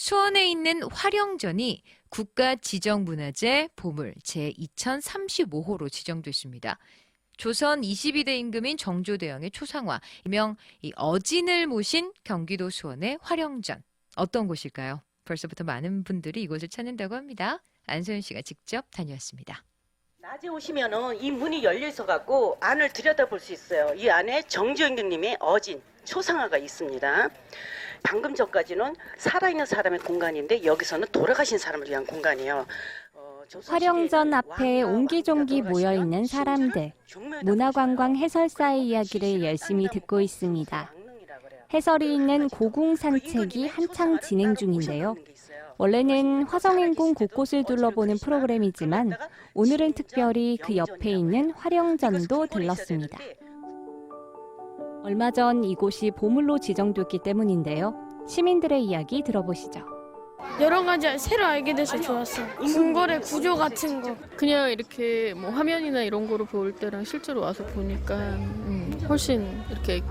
수원에 있는 화령전이 국가지정문화재 보물 제2035호로 지정됐습니다. 조선 22대 임금인 정조대왕의 초상화, 일명 어진을 모신 경기도 수원의 화령전. 어떤 곳일까요? 벌써부터 많은 분들이 이곳을 찾는다고 합니다. 안소연 씨가 직접 다녀왔습니다. 낮에 오시면은 이 문이 열려 있어 갖고 안을 들여다볼 수 있어요. 이 안에 정조 임금님의 어진 초상화가 있습니다. 방금 전까지는 살아있는 사람의 공간인데 여기서는 돌아가신 사람을 위한 공간이에요. 화령전 앞에 옹기종기 모여있는 사람들, 문화관광 해설사의 이야기를 열심히 듣고 있습니다. 해설이 있는 고궁 산책이 한창 진행 중인데요. 원래는 화성행궁 곳곳을 둘러보는 프로그램이지만 오늘은 특별히 그 옆에 있는 화령전도 들렀습니다. 얼마 전 이곳이 보물로 지정됐기 때문인데요. 시민들의 이야기 들어보시죠. 여러 가지 새로 알게 돼서 좋았어. 궁궐의 구조 같은 거. 그냥 이렇게 뭐 화면이나 이런 거로 볼 때랑 실제로 와서 보니까 훨씬 이렇게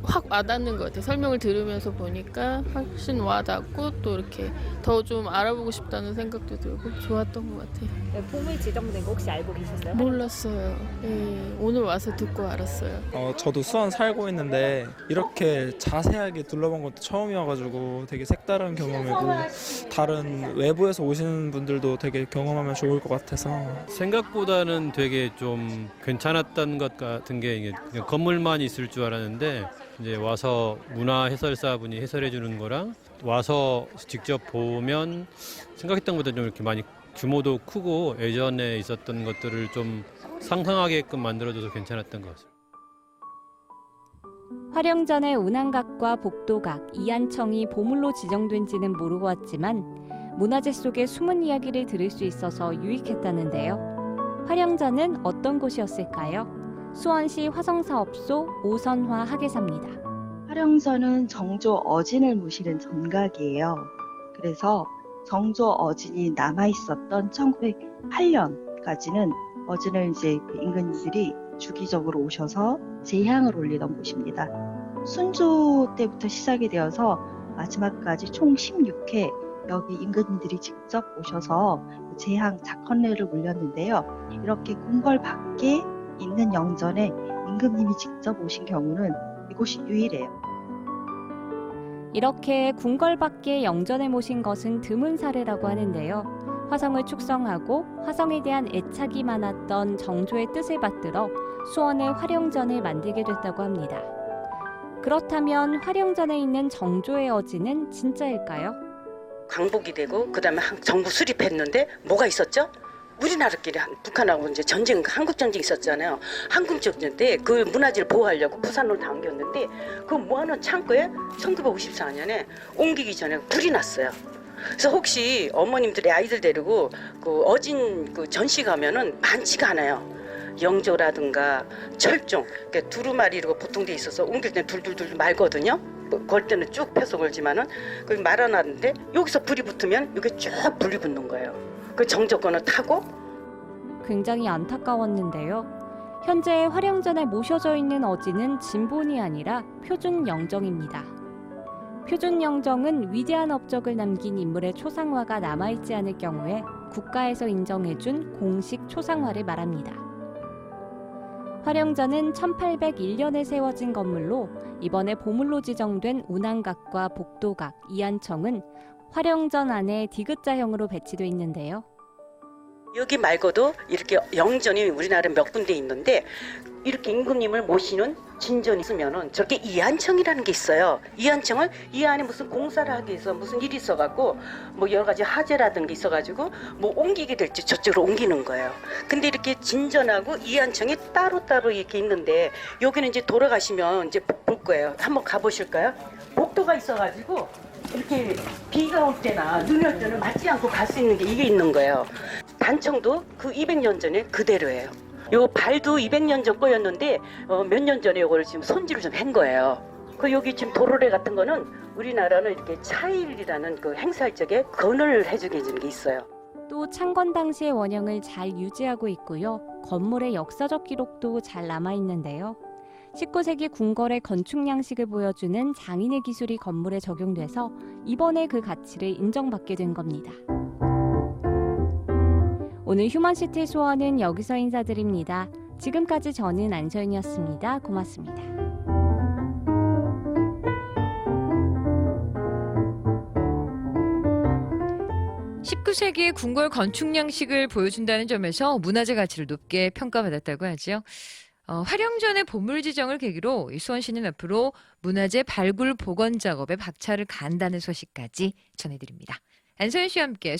확 와닿는 것 같아요. 설명을 들으면서 보니까 훨씬 와닿고 또 이렇게 더 좀 알아보고 싶다는 생각도 들고 좋았던 것 같아요. 보물 지정된 거 혹시 알고 계셨어요? 몰랐어요. 예, 오늘 와서 듣고 알았어요. 저도 수원 살고 있는데 이렇게 자세하게 둘러본 것도 처음이어가지고 되게 색다른 경험이고 다른 외부에서 오시는 분들도 되게 경험하면 좋을 것 같아서 생각보다는 되게 좀 괜찮았던 것 같은 게 이게 그냥 건물만 있을 줄 알았는데 이제 와서 문화 해설사 분이 해설해 주는 거랑 와서 직접 보면 생각했던 것보다 좀 이렇게 많이 규모도 크고 예전에 있었던 것들을 좀 상상하게끔 만들어줘서 괜찮았던 것 같습니다. 화령전의 운항각과 복도각, 이안청이 보물로 지정된지는 모르고 왔지만 문화재 속의 숨은 이야기를 들을 수 있어서 유익했다는데요. 화령전은 어떤 곳이었을까요? 수원시 화성사업소 오선화 하계사입니다. 화령전은 정조 어진을 모시는 전각이에요. 그래서 정조 어진이 남아있었던 1908년까지는 어진을 이제 그 임금님들이 주기적으로 오셔서 제향을 올리던 곳입니다. 순조 때부터 시작이 되어서 마지막까지 총 16회 여기 임금님들이 직접 오셔서 제향 작헌례를 올렸는데요. 이렇게 궁궐 밖에 있는 영전에 임금님이 직접 오신 경우는 이곳이 유일해요. 이렇게 궁궐 밖에 영전에 모신 것은 드문 사례라고 하는데요. 화성을 축성하고 화성에 대한 애착이 많았던 정조의 뜻을 받들어 수원의 화령전을 만들게 됐다고 합니다. 그렇다면 화령전에 있는 정조의 어진은 진짜일까요? 광복이 되고 그다음에 정부 수립했는데 뭐가 있었죠? 우리나라끼리 북한하고 이제 전쟁, 한국 전쟁 있었잖아요. 한국 전쟁 때 그 문화재를 보호하려고 부산으로 당겼는데 그 모아놓은 창고에 1954년에 옮기기 전에 불이 났어요. 그래서 혹시 어머님들이 아이들 데리고 그 어진 그 전시 가면은 많지가 않아요. 영조라든가 철종, 그러니까 두루마리로 보통 돼 있어서 옮길 때는 둘둘둘 말거든요. 걸 때는 쭉 펴서 걸지만은 거기 말아놨는데 여기서 불이 붙으면 이게 쭉 불이 붙는 거예요. 그 정조권을 타고. 굉장히 안타까웠는데요. 현재 화령전에 모셔져 있는 어진은 진본이 아니라 표준 영정입니다. 표준 영정은 위대한 업적을 남긴 인물의 초상화가 남아있지 않을 경우에 국가에서 인정해준 공식 초상화를 말합니다. 화령전은 1801년에 세워진 건물로 이번에 보물로 지정된 운항각과 복도각, 이안청은 화령전 안에 디귿자형으로 배치되어 있는데요. 여기 말고도 이렇게 영전이 우리나라에 몇 군데 있는데 이렇게 임금님을 모시는 진전이 있으면은 저렇게 이안청이라는 게 있어요. 이안청을 이 안에 무슨 공사를 하기 위해서 무슨 일이 있어갖고 뭐 여러 가지 하재라든 게 있어가지고 뭐 옮기게 될지 저쪽으로 옮기는 거예요. 근데 이렇게 진전하고 이안청이 따로따로 이렇게 있는데 여기는 이제 돌아가시면 이제 볼 거예요. 한번 가보실까요? 복도가 있어가지고 이렇게 비가 올 때나 눈이 올 때는 맞지 않고 갈 수 있는 게 이게 있는 거예요. 단청도 그 200년 전에 그대로예요. 요 발도 200년 전 거였는데 몇 년 전에 이거를 지금 손질을 좀 한 거예요. 그 여기 지금 도로래 같은 거는 우리나라는 이렇게 차일이라는 그 행사할 적에 건을 해주게 해주는 게 있어요. 또 창건 당시의 원형을 잘 유지하고 있고요. 건물의 역사적 기록도 잘 남아있는데요. 19세기 궁궐의 건축 양식을 보여주는 장인의 기술이 건물에 적용돼서 이번에 그 가치를 인정받게 된 겁니다. 오늘 휴먼시티 소원은 여기서 인사드립니다. 지금까지 저는 안서연이었습니다. 고맙습니다. 19세기의 궁궐 건축 양식을 보여준다는 점에서 문화재 가치를 높게 평가받았다고 하죠. 활용전의 보물 지정을 계기로 수원시는 앞으로 문화재 발굴 복원 작업에 박차를 가한다는 소식까지 전해드립니다. 안서연 씨와 함께